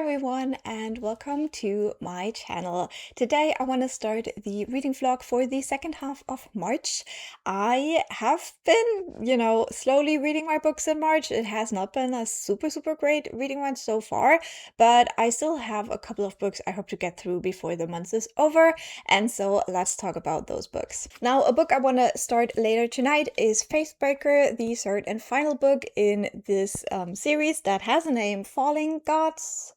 everyone, and welcome to my channel. Today I want to start the reading vlog for the second half of March. I have been, slowly reading my books in March. It has not been a super great reading one so far, but I still have a couple of books I hope to get through before the month is over, and so let's talk about those books. Now, a book I want to start later tonight is Faithbreaker, the third and final book in this series that has a name, Fallen Gods.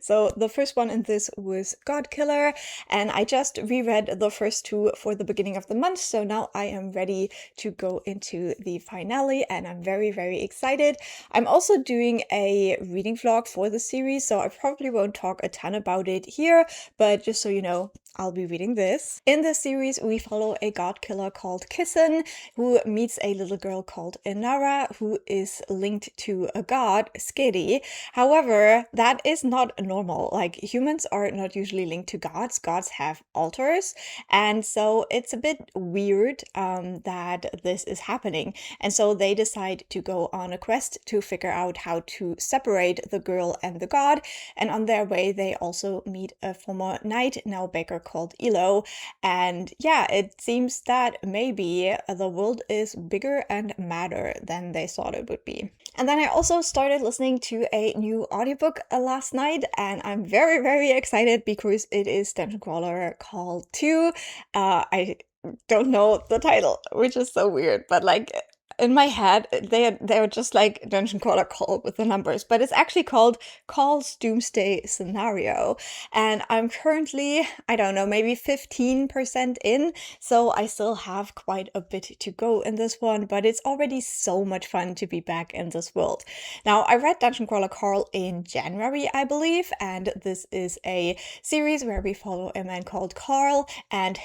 So the first one in this was God Killer, and I just reread the first two for the beginning of the month, so now I am ready to go into the finale, and I'm very excited. I'm also doing a reading vlog for the series, so I probably won't talk a ton about it here, but just so you know, I'll be reading this. In this series, we follow a god killer called Kissen, who meets a little girl called Inara, who is linked to a god, Skidi. However, that is not normal. Like, humans are not usually linked to gods. Gods have altars, and so it's a bit weird that this is happening. And so they decide to go on a quest to figure out how to separate the girl and the god, and on their way they also meet a former knight, now Baker, called Elo. And yeah, it seems that maybe the world is bigger and madder than they thought it would be. And then I also started listening to a new audiobook last night, and I'm very excited because it is Dungeon Crawler Call 2. I don't know the title, which is so weird, but like, in my head, they're just like Dungeon Crawler Call with the numbers, but it's actually called Call's Doomsday Scenario. And I'm currently, I don't know, maybe 15% in, so I still have quite a bit to go in this one, but it's already so much fun to be back in this world. Now, I read Dungeon Crawler Carl in January, I believe, and this is a series where we follow a man called Carl and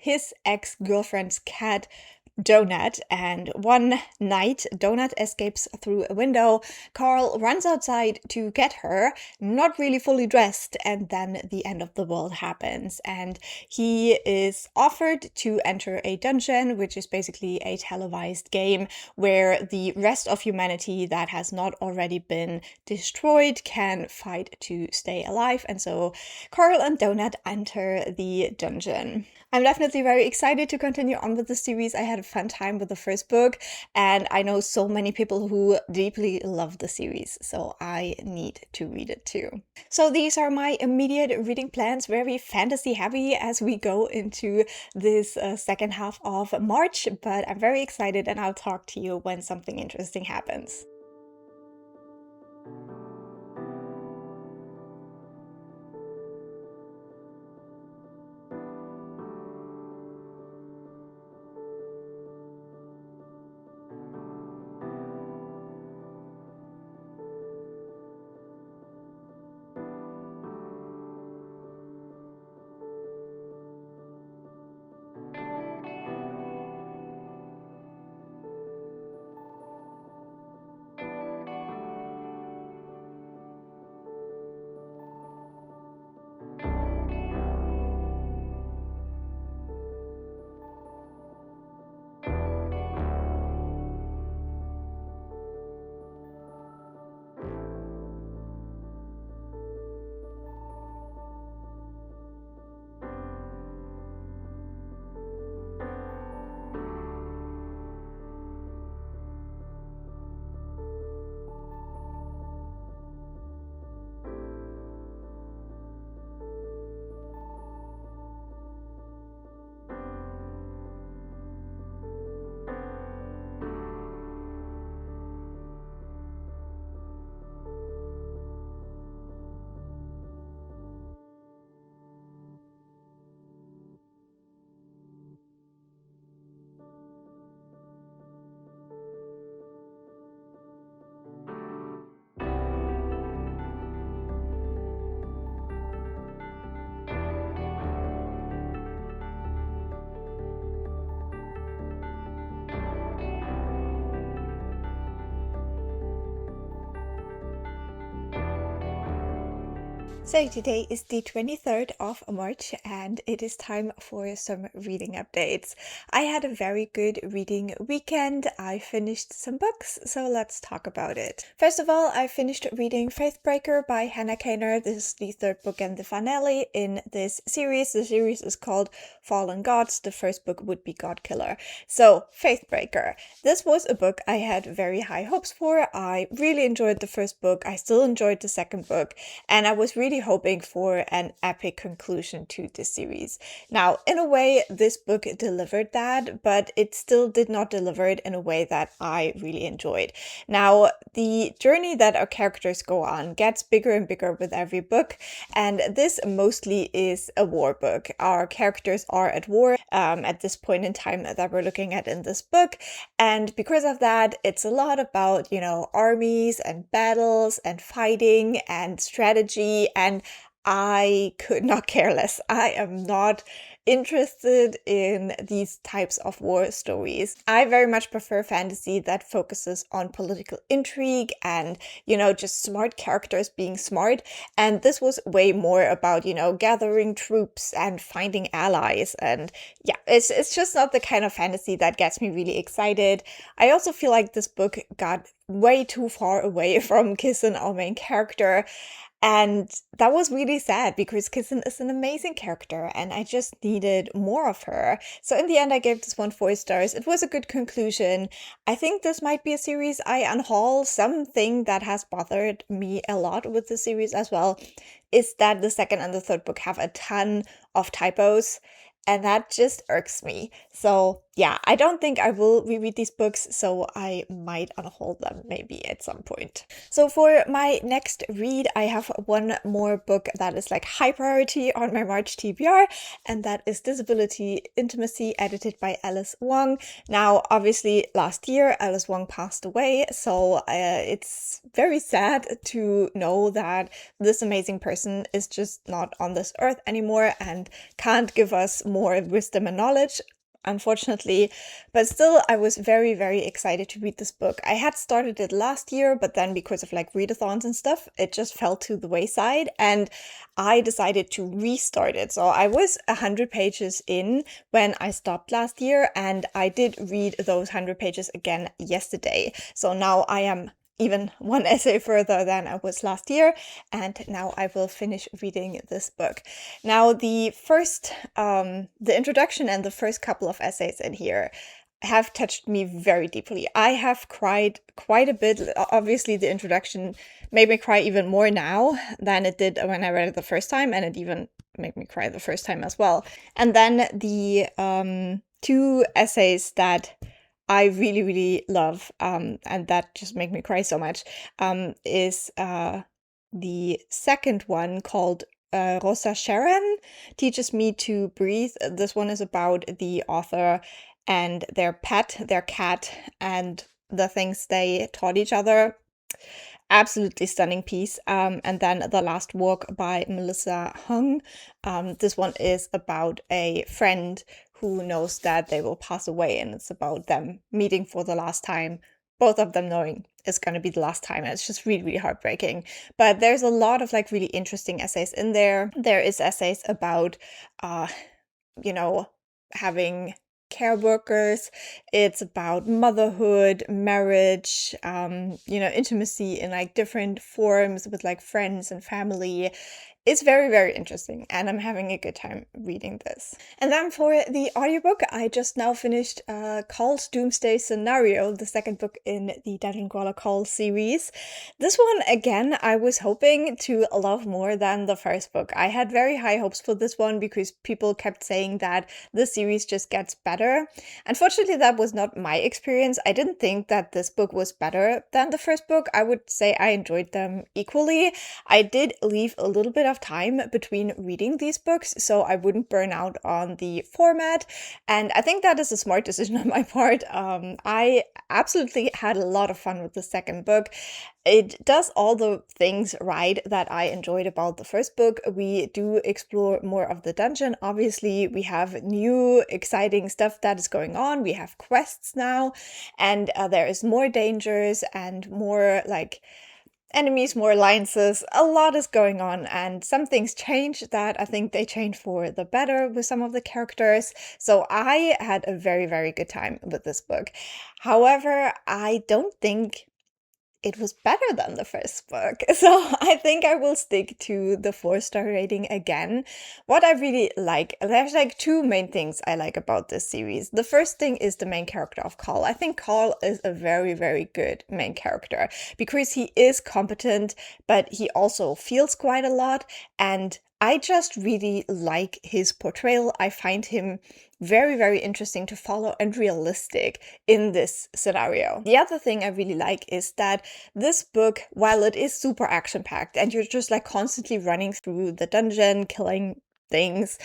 his ex-girlfriend's cat, Donut, and one night Donut escapes through a window. Carl runs outside to get her, not really fully dressed, and then the end of the world happens, and he is offered to enter a dungeon, which is basically a televised game where the rest of humanity that has not already been destroyed can fight to stay alive. And so Carl and Donut enter the dungeon. I'm definitely very excited to continue on with the series. I had a fun time with the first book, and I know so many people who deeply love the series, so I need to read it too. So these are my immediate reading plans, very fantasy heavy as we go into this second half of March, but I'm very excited, and I'll talk to you when something interesting happens. So today is the 23rd of March and it is time for some reading updates. I had a very good reading weekend. I finished some books, so let's talk about it. First of all, I finished reading Faithbreaker by Hannah Kaner. This is the third book and the finale in this series. The series is called Fallen Gods. The first book would be God Killer. So, Faithbreaker. This was a book I had very high hopes for. I really enjoyed the first book. I still enjoyed the second book, and I was really hoping for an epic conclusion to this series. Now, in a way, this book delivered that, but it still did not deliver it in a way that I really enjoyed. Now, the journey that our characters go on gets bigger and bigger with every book, and this mostly is a war book. Our characters are at war at this point in time that we're looking at in this book, and because of that, it's a lot about, armies and battles and fighting and strategy, and I could not care less. I am not interested in these types of war stories. I very much prefer fantasy that focuses on political intrigue and, just smart characters being smart. And this was way more about, gathering troops and finding allies. And yeah, it's just not the kind of fantasy that gets me really excited. I also feel like this book got way too far away from Kissen, our main character. And that was really sad because Kissen is an amazing character and I just needed more of her. So in the end, I gave this one 4 stars. It was a good conclusion. I think this might be a series I unhaul. Something that has bothered me a lot with the series as well is that the second and the third book have a ton of typos. And that just irks me. So yeah, I don't think I will reread these books, so I might unhold them maybe at some point. So for my next read, I have one more book that is like high priority on my March TBR, and that is Disability Intimacy, edited by Alice Wong. Now, obviously, last year, Alice Wong passed away, so it's very sad to know that this amazing person is just not on this earth anymore and can't give us more wisdom and knowledge, unfortunately. But still, I was very, very excited to read this book. I had started it last year, but then because of like readathons and stuff, it just fell to the wayside and I decided to restart it. So I was 100 pages in when I stopped last year, and I did read those 100 pages again yesterday. So now I am even one essay further than I was last year, and now I will finish reading this book. Now, the introduction and the first couple of essays in here have touched me very deeply. I have cried quite a bit. Obviously, the introduction made me cry even more now than it did when I read it the first time, and it even made me cry the first time as well. And then the 2 essays that I really, really love, and that just make me cry so much, is the second one called Rosa Sharon Teaches Me to Breathe. This one is about the author and their pet, their cat, and the things they taught each other. Absolutely stunning piece. And then The Last Walk by Melissa Hung. This one is about a friend who knows that they will pass away, and it's about them meeting for the last time, both of them knowing it's going to be the last time, and it's just really, really heartbreaking. But there's a lot of like really interesting essays in there. There is essays about having care workers. It's about motherhood, marriage, intimacy in like different forms with like friends and family. It's very, very interesting, and I'm having a good time reading this. And then for the audiobook, I just now finished Call's Doomsday Scenario, the second book in the Dungeon Crawler Call series. This one, again, I was hoping to love more than the first book. I had very high hopes for this one because people kept saying that the series just gets better. Unfortunately, that was not my experience. I didn't think that this book was better than the first book. I would say I enjoyed them equally. I did leave a little bit of time between reading these books so I wouldn't burn out on the format, and I think that is a smart decision on my part. I absolutely had a lot of fun with the second book. It does all the things right that I enjoyed about the first book. We do explore more of the dungeon. Obviously, we have new exciting stuff that is going on. We have quests now, and there is more dangers and more like enemies, more alliances, a lot is going on, and some things change that I think they change for the better with some of the characters. So I had a very, very good time with this book. However, I don't think it was better than the first book. So I think I will stick to the 4-star rating again. What I really like, there's like two main things I like about this series. The first thing is the main character of Carl. I think Carl is a very, very good main character because he is competent, but he also feels quite a lot. And I just really like his portrayal. I find him very, very interesting to follow and realistic in this scenario. The other thing I really like is that this book, while it is super action-packed and you're just like constantly running through the dungeon, killing things,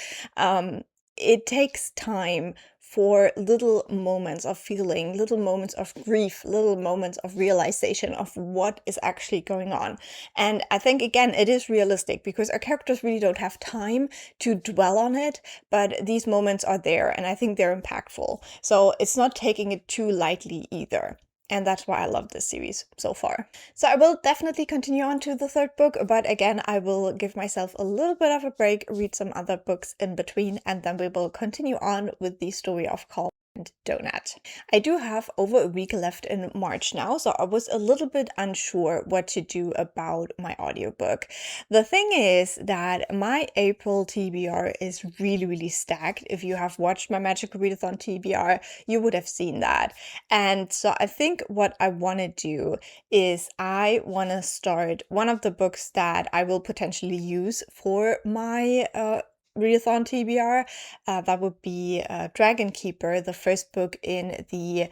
it takes time for little moments of feeling, little moments of grief, little moments of realization of what is actually going on. And I think, again, it is realistic because our characters really don't have time to dwell on it, but these moments are there and I think they're impactful. So it's not taking it too lightly either. And that's why I love this series so far. So I will definitely continue on to the third book, but again, I will give myself a little bit of a break, read some other books in between, and then we will continue on with the story of Carl and Donut. I do have over a week left in March now, so I was a little bit unsure what to do about my audiobook. The thing is that my April TBR is really, really stacked. If you have watched my Magical Readathon TBR, you would have seen that. And so I think what I want to do is I want to start one of the books that I will potentially use for my readathon TBR. That would be Dragon Keeper, the first book in the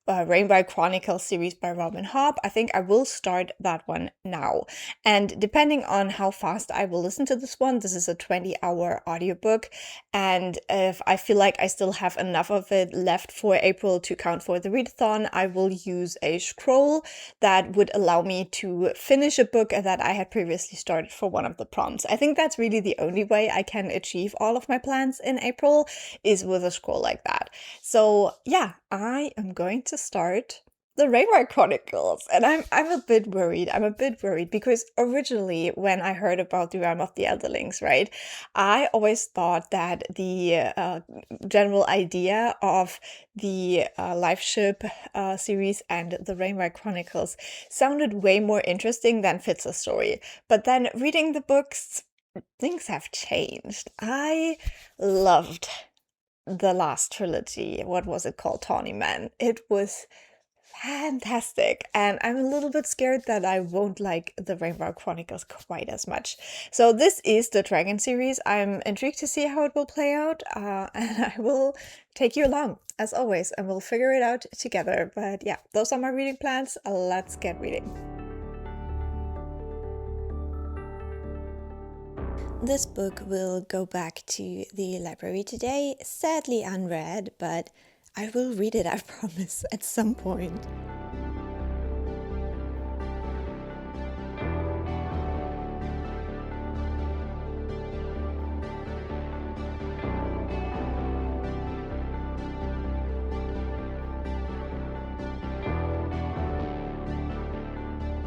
Rainbow Chronicles series by Robin Hobb. I think I will start that one now. And depending on how fast I will listen to this one, this is a 20-hour audiobook. And if I feel like I still have enough of it left for April to count for the readathon, I will use a scroll that would allow me to finish a book that I had previously started for one of the prompts. I think that's really the only way I can achieve all of my plans in April is with a scroll like that. So yeah, I am going to start the Rainbow Chronicles, and I'm a bit worried. I'm a bit worried because originally when I heard about the Realm of the Elderlings, right, I always thought that the general idea of the Life Ship series and the Rainbow Chronicles sounded way more interesting than Fitz's story. But then reading the books, things have changed. I loved the last trilogy. What was it called? Dinniman. It was fantastic, and I'm a little bit scared that I won't like the Rainbow Chronicles quite as much. So this is the Dragon series. I'm intrigued to see how it will play out, and I will take you along as always, and we'll figure it out together. But yeah, those are my reading plans. Let's get reading. This book will go back to the library today, sadly unread, but I will read it, I promise, at some point.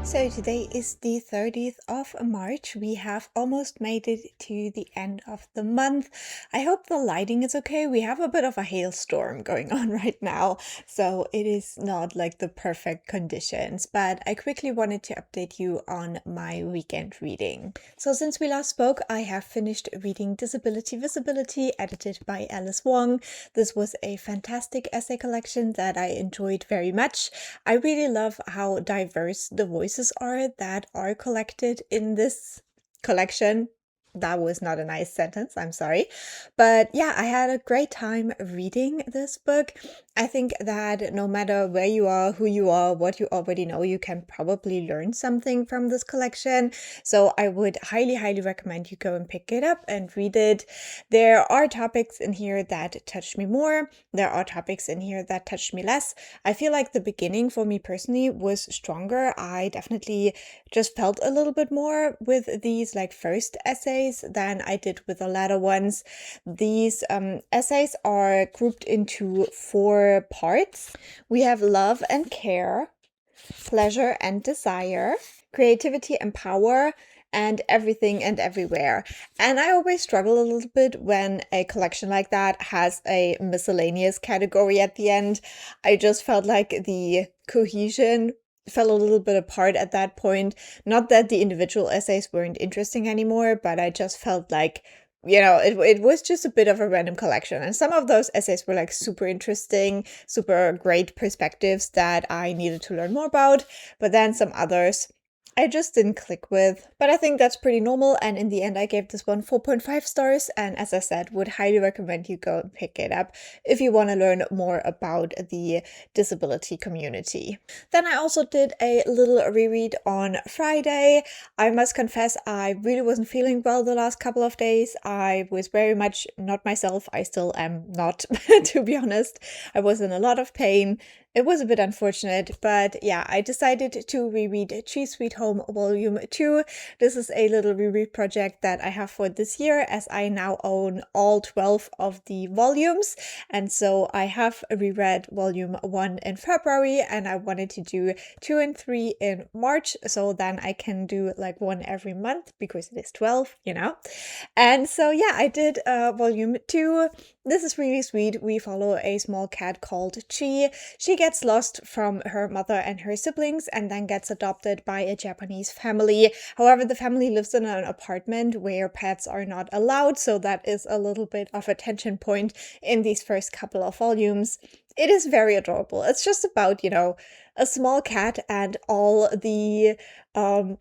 So today is the 30th of March. We have almost made it to the end of the month. I hope the lighting is okay. We have a bit of a hailstorm going on right now, so it is not like the perfect conditions, but I quickly wanted to update you on my weekend reading. So since we last spoke, I have finished reading Disability Visibility, edited by Alice Wong. This was a fantastic essay collection that I enjoyed very much. I really love how diverse the voices are that are collected in this collection. That was not a nice sentence, I'm sorry. But yeah, I had a great time reading this book. I think that no matter where you are, who you are, what you already know, you can probably learn something from this collection. So I would highly, highly recommend you go and pick it up and read it. There are topics in here that touched me more. There are topics in here that touched me less. I feel like the beginning for me personally was stronger. I definitely just felt a little bit more with these like first essays than I did with the latter ones. These essays are grouped into 4 parts. We have love and care, pleasure and desire, creativity and power and everything and everywhere. And I always struggle a little bit when a collection like that has a miscellaneous category at the end. I just felt like the cohesion fell a little bit apart at that point. Not that the individual essays weren't interesting anymore, but I just felt like, it was just a bit of a random collection. And some of those essays were like super interesting, super great perspectives that I needed to learn more about. But then some others I just didn't click with. But I think that's pretty normal. And in the end, I gave this one 4.5 stars. And as I said, would highly recommend you go and pick it up if you want to learn more about the disability community. Then I also did a little reread on Friday. I must confess, I really wasn't feeling well the last couple of days. I was very much not myself. I still am not, to be honest. I was in a lot of pain. It was a bit unfortunate, but yeah, I decided to reread Cheese Sweet Home Volume 2. This is a little reread project that I have for this year, as I now own all 12 of the volumes. And so I have reread Volume 1 in February, and I wanted to do 2 and 3 in March, so then I can do like one every month, because it is 12, And so yeah, I did Volume 2. This is really sweet. We follow a small cat called Chi. She gets lost from her mother and her siblings and then gets adopted by a Japanese family. However, the family lives in an apartment where pets are not allowed, so that is a little bit of a tension point in these first couple of volumes. It is very adorable. It's just about, a small cat and all the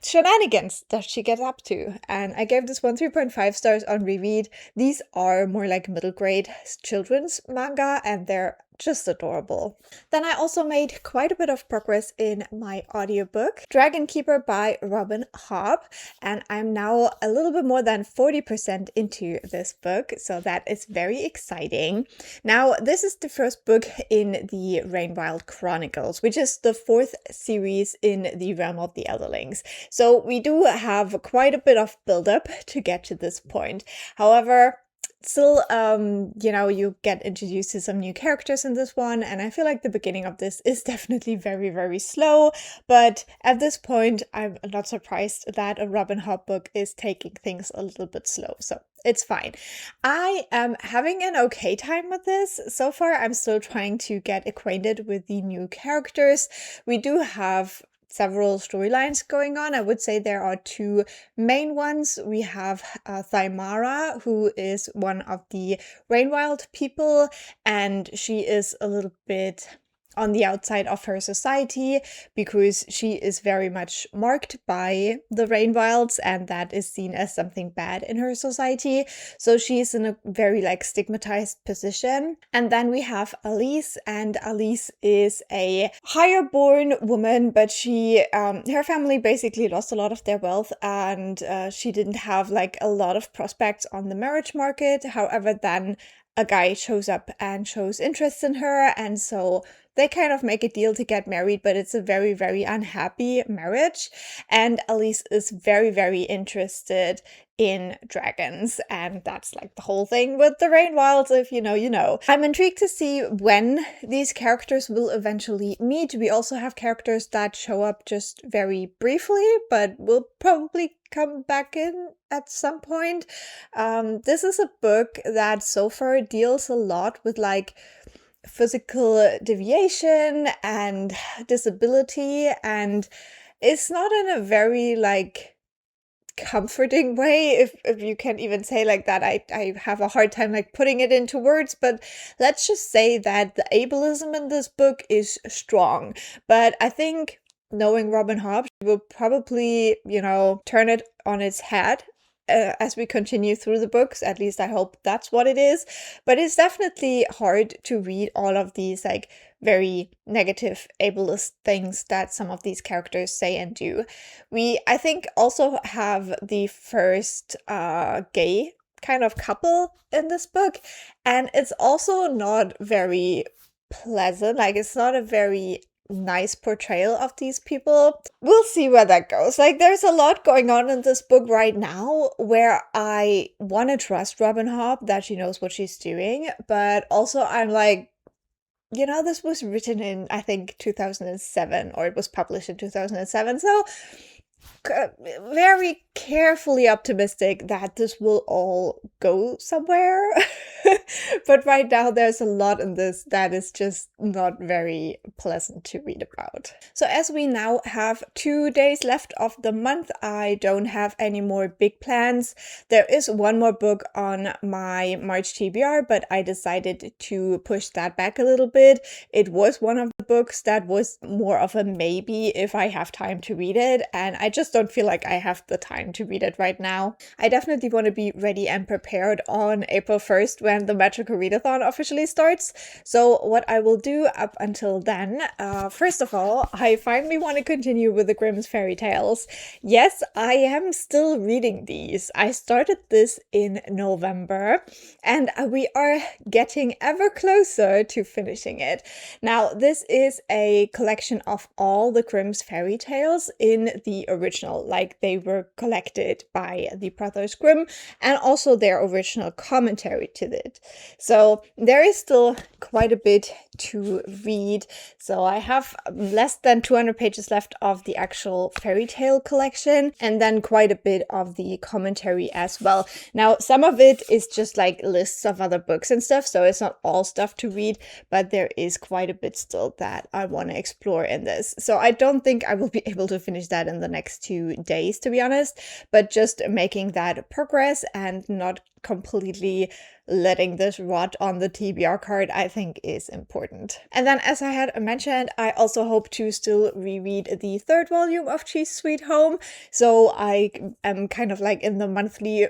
shenanigans that she gets up to. And I gave this one 3.5 stars on reread. These are more like middle grade children's manga, and they're just adorable. Then I also made quite a bit of progress in my audiobook, Dragon Keeper by Robin Hobb, and I'm now a little bit more than 40% into this book, so that is very exciting. Now, this is the first book in the Rainwild Chronicles, which is the fourth series in the Realm of the Elderlings. So we do have quite a bit of build-up to get to this point. However, still, you get introduced to some new characters in this one, and I feel like the beginning of this is definitely very, very slow, but at this point, I'm not surprised that a Robin Hobb book is taking things a little bit slow, so it's fine. I am having an okay time with this. So far, I'm still trying to get acquainted with the new characters. We do have several storylines going on. I would say there are two main ones. We have Thymara, who is one of the Rainwild people, and she is a little bit on the outside of her society because she is very much marked by the Rainwilds, and that is seen as something bad in her society. So she's in a very stigmatized position. And then we have Alice, and Alice is a higher born woman, but she her family basically lost a lot of their wealth, and she didn't have a lot of prospects on the marriage market. However, then a guy shows up and shows interest in her, and so they kind of make a deal to get married, but it's a very, very unhappy marriage. And Alice is very, very interested in dragons, and that's the whole thing with the Rainwilds. If you know, you know. I'm intrigued to see when these characters will eventually meet. We also have characters that show up just very briefly, but will probably come back in at some point. This is a book that so far deals a lot with physical deviation and disability, and it's not in a very comforting way, if you can even say that. I have a hard time putting it into words, but let's just say that the ableism in this book is strong. But I think knowing Robin Hobb will probably, turn it on its head as we continue through the books. At least I hope that's what it is. But it's definitely hard to read all of these very negative ableist things that some of these characters say and do. We, I think, also have the first gay kind of couple in this book, and it's also not very pleasant. It's not a very nice portrayal of these people. We'll see where that goes. There's a lot going on in this book right now where I want to trust Robin Hobb that she knows what she's doing, but also I'm this was written in, I think, 2007, or it was published in 2007, so very carefully optimistic that this will all go somewhere. But right now, there's a lot in this that is just not very pleasant to read about. So, as we now have 2 days left of the month, I don't have any more big plans. There is one more book on my March TBR, but I decided to push that back a little bit. It was one of the books that was more of a maybe if I have time to read it, and I just don't feel like I have the time to read it right now. I definitely want to be ready and prepared on April 1st when the Magical Readathon officially starts. So what I will do up until then, first of all, I finally want to continue with the Grimm's Fairytales. Yes, I am still reading these. I started this in November, and we are getting ever closer to finishing it. Now, this is a collection of all the Grimm's fairy tales in the original, like they were collected by the brothers Grimm, and also their original commentary to it. So there is still quite a bit to read. So I have less than 200 pages left of the actual fairy tale collection, and then quite a bit of the commentary as well. Now, some of it is just like lists of other books and stuff, so it's not all stuff to read, but there is quite a bit still that I want to explore in this. So I don't think I will be able to finish that in the next 2 days, to be honest, but just making that progress and not completely letting this rot on the TBR card, I think is important. And then, as I had mentioned, I also hope to still reread the 3rd volume of Cheese Sweet Home. So I am kind of like in the monthly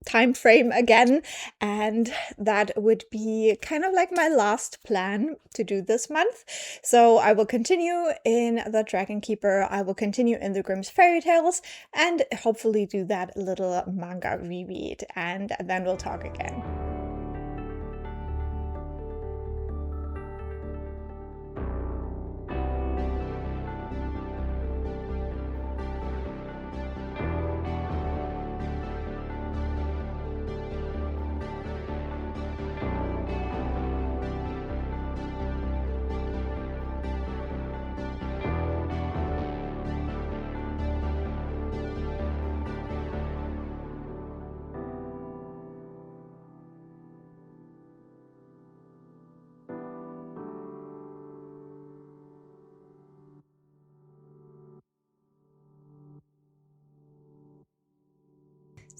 time frame again, and that would be kind of like my last plan to do this month. So I will continue in the Dragon Keeper, I will continue in the Grimm's Fairy Tales, and hopefully do that little manga reread, and then we'll talk again.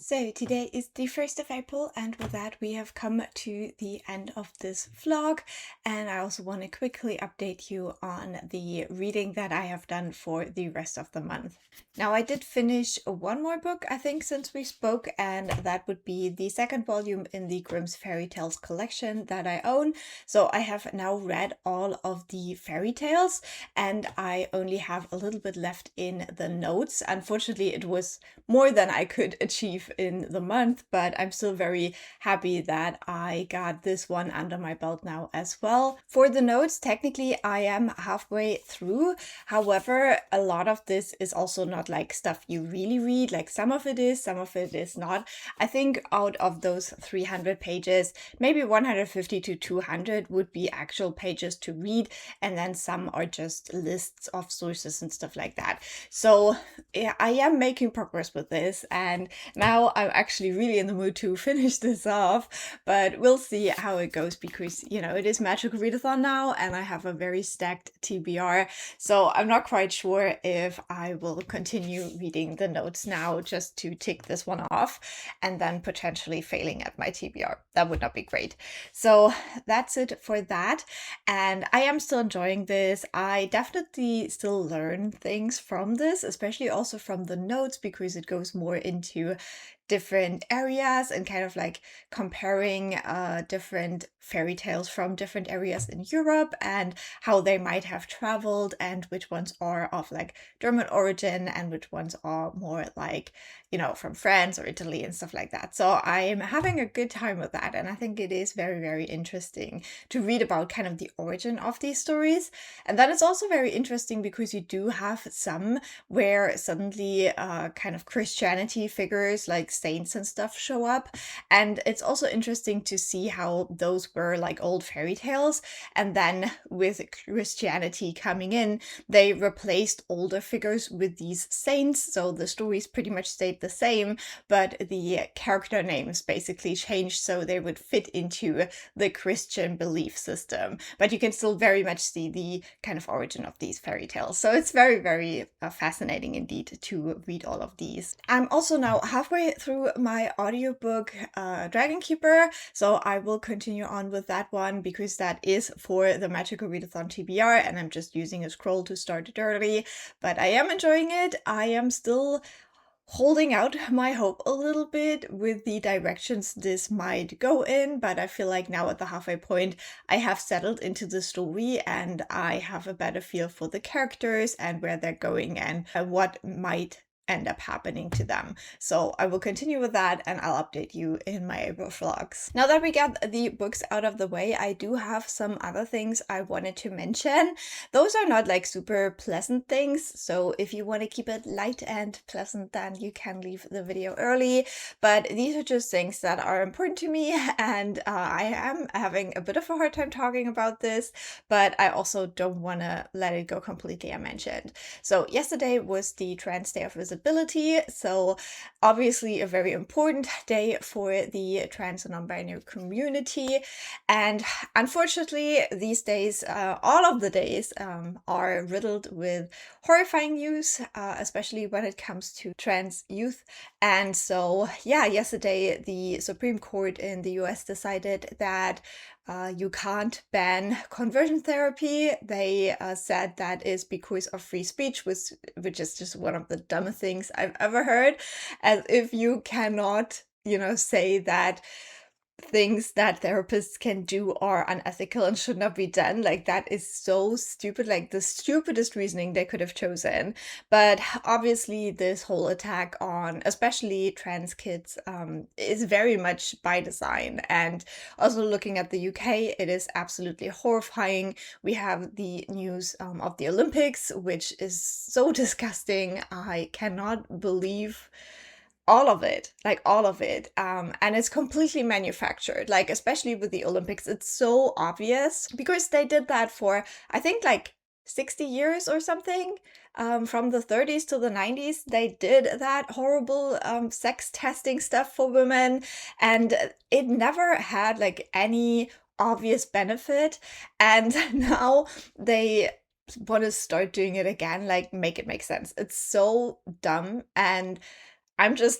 So today is the 1st of April, and with that we have come to the end of this vlog, and I also want to quickly update you on the reading that I have done for the rest of the month. Now, I did finish one more book, I think, since we spoke, and that would be the 2nd volume in the Grimm's Fairy Tales collection that I own. So I have now read all of the fairy tales, and I only have a little bit left in the notes. Unfortunately, it was more than I could achieve in the month, but I'm still very happy that I got this one under my belt now as well. For the notes, technically I am halfway through. However, a lot of this is also not like stuff you really read. Like some of it is not. I think out of those 300 pages, maybe 150 to 200 would be actual pages to read, and then some are just lists of sources and stuff like that. So yeah, I am making progress with this, and now I'm actually really in the mood to finish this off, but we'll see how it goes, because, you know, it is Magical Readathon now, and I have a very stacked TBR, so I'm not quite sure if I will continue reading the notes now just to tick this one off, and then potentially failing at my TBR. That would not be great. So that's it for that, and I am still enjoying this. I definitely still learn things from this, especially also from the notes, because it goes more into different areas and kind of like comparing different fairy tales from different areas in Europe and how they might have traveled, and which ones are of like German origin and which ones are more like, you know, from France or Italy and stuff like that. So I'm having a good time with that, and I think it is very, very interesting to read about kind of the origin of these stories. And then it's also very interesting because you do have some where suddenly kind of Christianity figures figures like saints and stuff show up. And it's also interesting to see how those were like old fairy tales. And then with Christianity coming in, they replaced older figures with these saints. So the stories pretty much stayed the same, but the character names basically changed so they would fit into the Christian belief system. But you can still very much see the kind of origin of these fairy tales. So it's very, very fascinating indeed to read all of these. I'm also now halfway through my audiobook Dragon Keeper, so I will continue on with that one because that is for the Magical Readathon TBR, and I'm just using a scroll to start it early. But I am enjoying it. I am still holding out my hope a little bit with the directions this might go in, but I feel like now at the halfway point I have settled into the story and I have a better feel for the characters and where they're going and what might end up happening to them. So I will continue with that and I'll update you in my April vlogs. Now that we got the books out of the way, I do have some other things I wanted to mention. Those are not like super pleasant things, so if you want to keep it light and pleasant, then you can leave the video early. But these are just things that are important to me, and I am having a bit of a hard time talking about this, but I also don't want to let it go completely unmentioned. So yesterday was the Trans Day of Visibility, so obviously a very important day for the trans and non-binary community, and unfortunately these days, all of the days are riddled with horrifying news, especially when it comes to trans youth. And so yeah, yesterday the Supreme Court in the US decided that you can't ban conversion therapy. They said that is because of free speech, which is just one of the dumbest things I've ever heard. As if you cannot, say that things that therapists can do are unethical and should not be done. Like, that is so stupid, like the stupidest reasoning they could have chosen. But obviously this whole attack on especially trans kids is very much by design. And also looking at the UK, it is absolutely horrifying. We have the news of the Olympics, which is so disgusting. I cannot believe all of it, and it's completely manufactured, like especially with the Olympics. It's so obvious because they did that for I think like 60 years or something. From the 30s to the 90s, they did that horrible sex testing stuff for women, and it never had like any obvious benefit. And now they want to start doing it again, like make it make sense. It's so dumb, and I'm just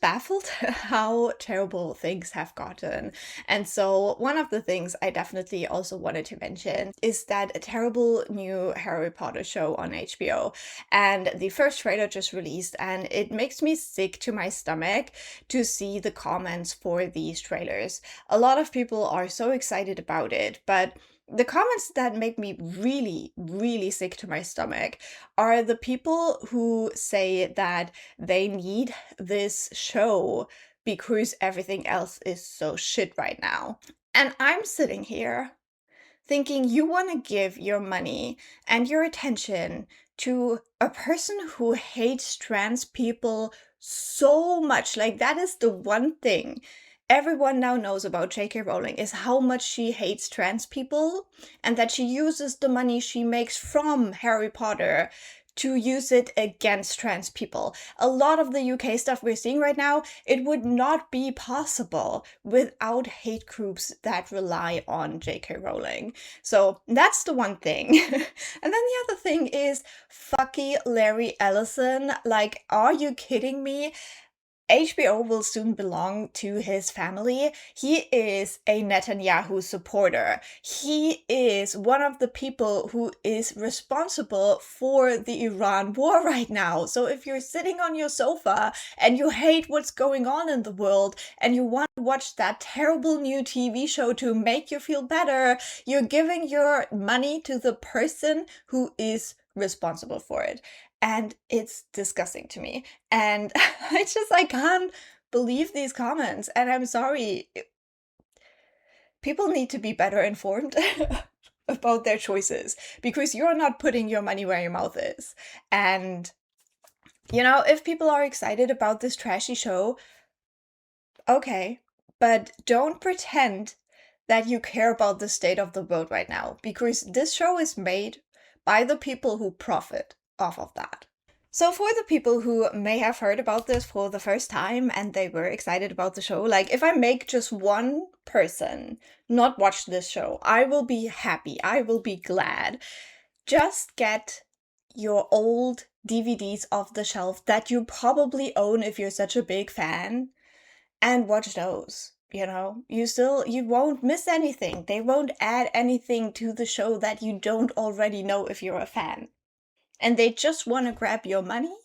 baffled how terrible things have gotten. And so one of the things I definitely also wanted to mention is that a terrible new Harry Potter show on HBO. And the first trailer just released, and it makes me sick to my stomach to see the comments for these trailers. A lot of people are so excited about it, but the comments that make me really, really sick to my stomach are the people who say that they need this show because everything else is so shit right now. And I'm sitting here thinking, you want to give your money and your attention to a person who hates trans people so much. Like, that is the one thing everyone now knows about J.K. Rowling, is how much she hates trans people, and that she uses the money she makes from Harry Potter to use it against trans people. A lot of the UK stuff we're seeing right now, it would not be possible without hate groups that rely on J.K. Rowling. So that's the one thing. And then the other thing is, fucky Larry Ellison. Like, are you kidding me? HBO will soon belong to his family. He is a Netanyahu supporter. He is one of the people who is responsible for the Iran war right now. So if you're sitting on your sofa and you hate what's going on in the world and you want to watch that terrible new TV show to make you feel better, you're giving your money to the person who is responsible for it. And it's disgusting to me. And I can't believe these comments. And I'm sorry. People need to be better informed about their choices, because you're not putting your money where your mouth is. And You know, if people are excited about this trashy show, okay, but don't pretend that you care about the state of the world right now, because this show is made by the people who profit off of that. So, for the people who may have heard about this for the first time and they were excited about the show, like if I make just one person not watch this show, I will be happy. I will be glad. Just get your old DVDs off the shelf that you probably own if you're such a big fan and watch those. You know, you won't miss anything. They won't add anything to the show that you don't already know if you're a fan. And they just want to grab your money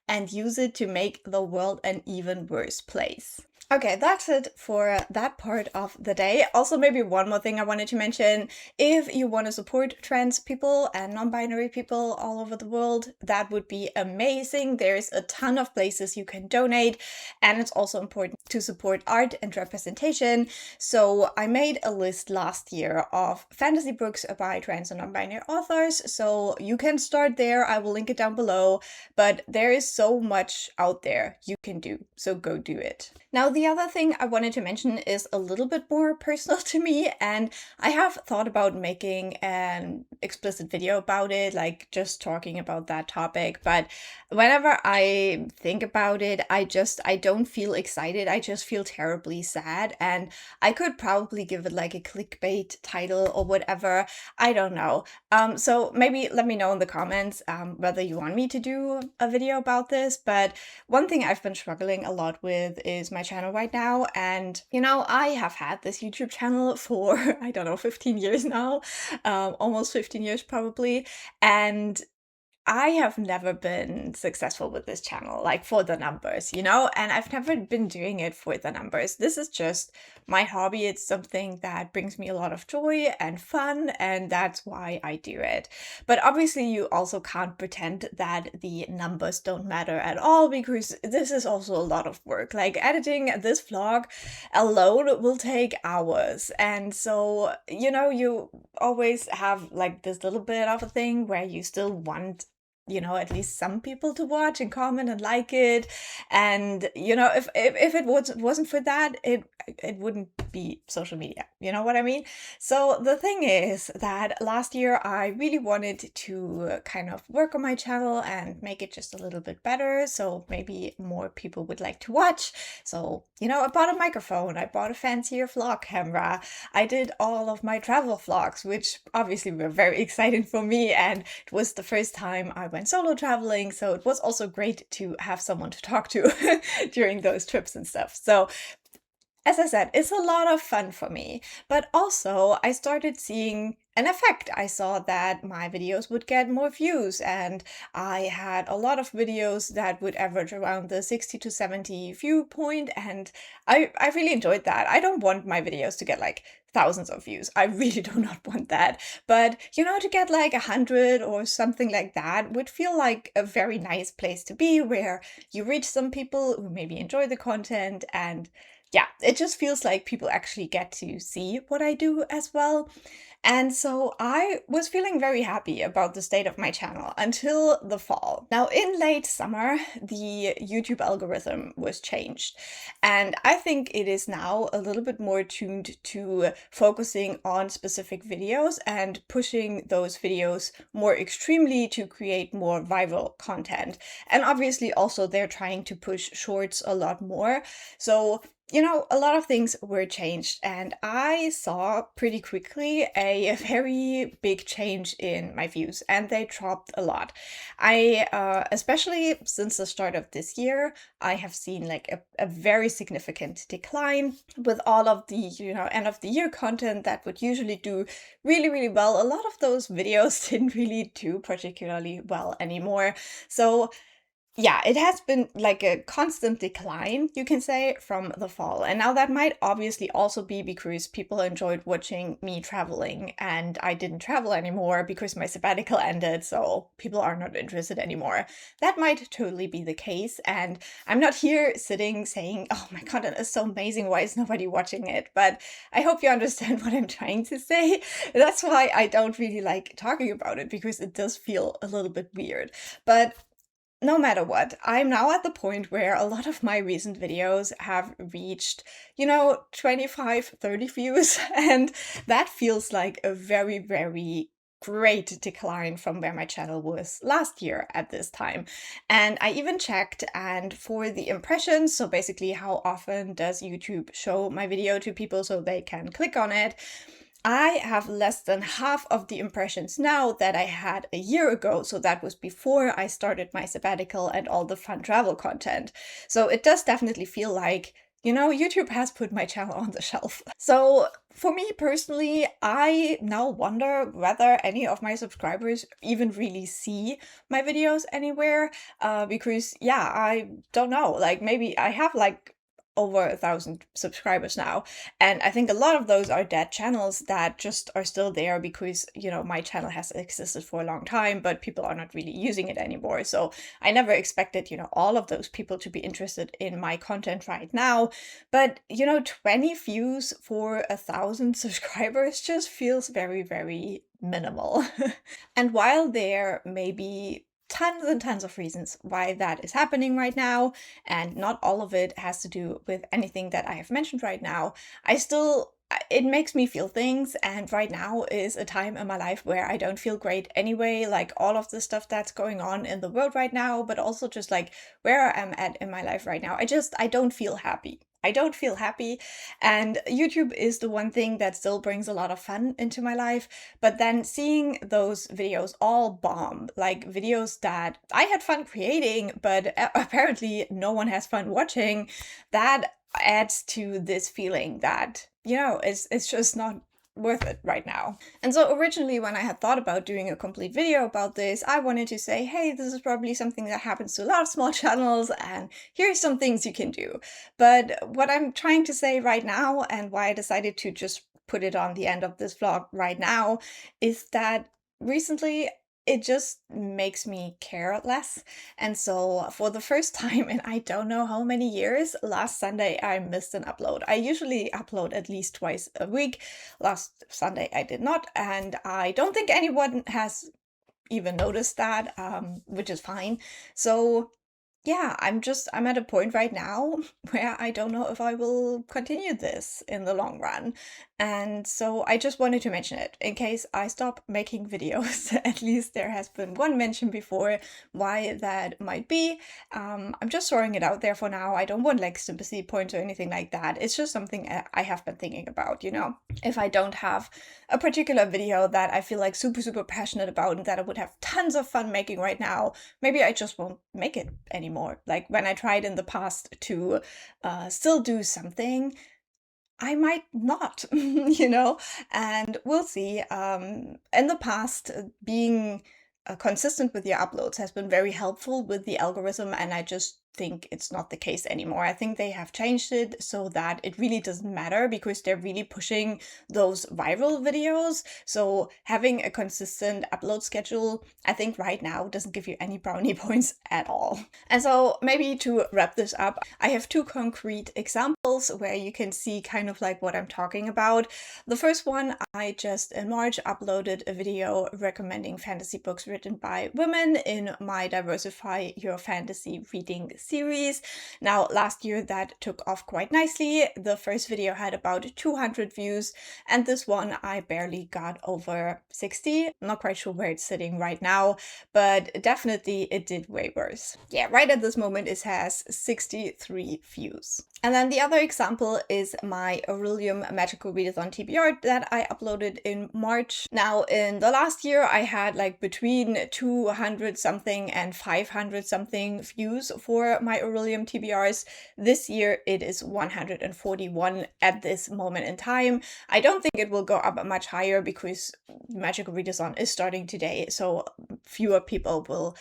and use it to make the world an even worse place. Okay, that's it for that part of the day. Also, maybe one more thing I wanted to mention. If you want to support trans people and non-binary people all over the world, that would be amazing. There's a ton of places you can donate, and it's also important to support art and representation. So I made a list last year of fantasy books by trans and non-binary authors, so you can start there. I will link it down below, but there is so much out there you can do, so go do it. Now, the other thing I wanted to mention is a little bit more personal to me, and I have thought about making an explicit video about it, like just talking about that topic, but whenever I think about it, I don't feel excited. I just feel terribly sad, and I could probably give it like a clickbait title or whatever. I don't know. So maybe let me know in the comments whether you want me to do a video about this, but one thing I've been struggling a lot with is my channel right now, and you know, I have had this YouTube channel for I don't know, 15 years now, almost 15 years probably, and I have never been successful with this channel, like for the numbers, you know, and I've never been doing it for the numbers. This is just my hobby. It's something that brings me a lot of joy and fun, and that's why I do it. But obviously, you also can't pretend that the numbers don't matter at all, because this is also a lot of work. Like editing this vlog alone will take hours. And so, you know, you always have like this little bit of a thing where you still want, you know, at least some people to watch and comment and like it. And you know, if it wasn't for that, it wouldn't be social media. You know what I mean? So the thing is that last year I really wanted to kind of work on my channel and make it just a little bit better, so maybe more people would like to watch. So, you know, I bought a microphone, I bought a fancier vlog camera, I did all of my travel vlogs, which obviously were very exciting for me, and it was the first time I went solo traveling, so it was also great to have someone to talk to during those trips and stuff. So as I said, it's a lot of fun for me, but also I started seeing an effect. I saw that my videos would get more views, and I had a lot of videos that would average around the 60 to 70 view point, and I really enjoyed that. I don't want my videos to get like thousands of views. I really do not want that. But, you know, to get like 100 or something like that would feel like a very nice place to be, where you reach some people who maybe enjoy the content, and yeah, it just feels like people actually get to see what I do as well. And so I was feeling very happy about the state of my channel until the fall. Now, in late summer, the YouTube algorithm was changed, and I think it is now a little bit more tuned to focusing on specific videos and pushing those videos more extremely to create more viral content. And obviously also they're trying to push shorts a lot more. So, you know, a lot of things were changed, and I saw pretty quickly a very big change in my views, and they dropped a lot. Especially since the start of this year, I have seen like a very significant decline with all of the, you know, end of the year content that would usually do really, really well. A lot of those videos didn't really do particularly well anymore. So yeah, it has been like a constant decline, you can say, from the fall. And now that might obviously also be because people enjoyed watching me traveling, and I didn't travel anymore because my sabbatical ended, so people are not interested anymore. That might totally be the case, and I'm not here sitting saying, oh, my content is so amazing, why is nobody watching it? But I hope you understand what I'm trying to say. That's why I don't really like talking about it, because it does feel a little bit weird. But no matter what, I'm now at the point where a lot of my recent videos have reached, 25, 30 views, and that feels like a very, very great decline from where my channel was last year at this time. And I even checked, and for the impressions, so basically how often does YouTube show my video to people so they can click on it, I have less than half of the impressions now that I had a year ago. So that was before I started my sabbatical and all the fun travel content. So it does definitely feel like, YouTube has put my channel on the shelf. So for me personally, I now wonder whether any of my subscribers even really see my videos anywhere. Because yeah, I don't know, like maybe I have like over 1,000 subscribers now. And I think a lot of those are dead channels that just are still there because, my channel has existed for a long time, but people are not really using it anymore. So I never expected, all of those people to be interested in my content right now. But, 20 views for 1,000 subscribers just feels very, very minimal. And while there may be tons and tons of reasons why that is happening right now, and not all of it has to do with anything that I have mentioned right now, it makes me feel things, and right now is a time in my life where I don't feel great anyway, like all of the stuff that's going on in the world right now, but also just like where I'm at in my life right now. I don't feel happy. I don't feel happy, and YouTube is the one thing that still brings a lot of fun into my life. But then seeing those videos all bomb, like videos that I had fun creating, but apparently no one has fun watching, that adds to this feeling that, it's just not worth it right now. And so originally when I had thought about doing a complete video about this, I wanted to say, hey, this is probably something that happens to a lot of small channels, and here's some things you can do. But what I'm trying to say right now, and why I decided to just put it on the end of this vlog right now, is that recently it just makes me care less. And so for the first time in I don't know how many years, last Sunday I missed an upload. I usually upload at least twice a week. Last Sunday I did not, and I don't think anyone has even noticed that, which is fine. So yeah, I'm at a point right now where I don't know if I will continue this in the long run. And so I just wanted to mention it in case I stop making videos. At least there has been one mention before why that might be. I'm just throwing it out there for now. I don't want like sympathy points or anything like that. It's just something I have been thinking about, If I don't have a particular video that I feel like super, super passionate about and that I would have tons of fun making right now, maybe I just won't make it anymore. Like when I tried in the past to still do something, I might not, and we'll see. In the past, being consistent with your uploads has been very helpful with the algorithm, and I just think it's not the case anymore. I think they have changed it so that it really doesn't matter because they're really pushing those viral videos. So having a consistent upload schedule, I think right now doesn't give you any brownie points at all. And so maybe to wrap this up, I have two concrete examples where you can see kind of like what I'm talking about. The first one, I just in March uploaded a video recommending fantasy books written by women in my Diversify Your Fantasy Reading series. Now, last year that took off quite nicely. The first video had about 200 views, and this one I barely got over 60. I'm not quite sure where it's sitting right now, but definitely it did way worse. Yeah, right at this moment it has 63 views. And then the other example is my Aurelium Magical Readathon TBR that I uploaded in March. Now, in the last year, I had like between 200 something and 500 something views for my Aurelium TBRs. This year, it is 141 at this moment in time. I don't think it will go up much higher because Magical Readathon is starting today, so fewer people will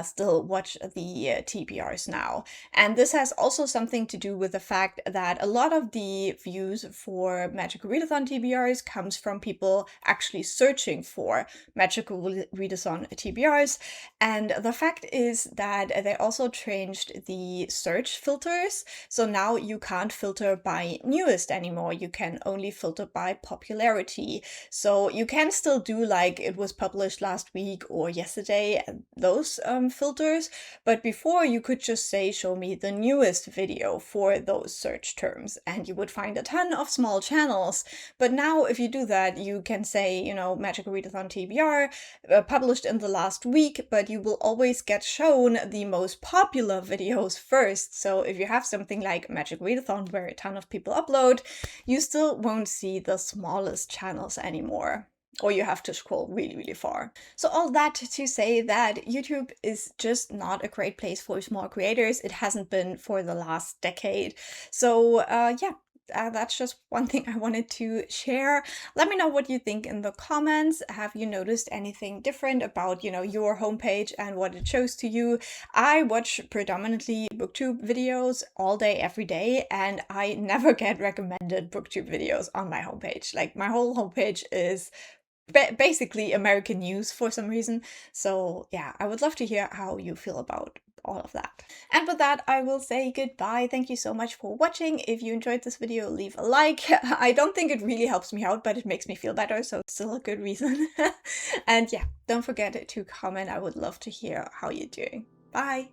still watch the TBRs now. And this has also something to do with the fact that a lot of the views for Magical Readathon TBRs comes from people actually searching for Magical Readathon TBRs. And the fact is that they also changed the search filters. So now you can't filter by newest anymore. You can only filter by popularity. So you can still do like it was published last week or yesterday, those filters. But before you could just say, show me the newest video for those search terms, and you would find a ton of small channels. But now if you do that, you can say, you know, Magical Readathon TBR, published in the last week, but you will always get shown the most popular videos first. So if you have something like Magic Readathon where a ton of people upload, you still won't see the smallest channels anymore. Or you have to scroll really, really far. So all that to say that YouTube is just not a great place for small creators. It hasn't been for the last decade. So yeah. That's just one thing I wanted to share. Let me know what you think in the comments. Have you noticed anything different about, you know, your homepage and what it shows to you? I watch predominantly booktube videos all day, every day, and I never get recommended booktube videos on my homepage. Like my whole homepage is basically American news for some reason. So yeah, I would love to hear how you feel about all of that. And with that, I will say goodbye. Thank you so much for watching. If you enjoyed this video, leave a like. I don't think it really helps me out, but it makes me feel better, so it's still a good reason. And yeah, don't forget to comment. I would love to hear how you're doing. Bye!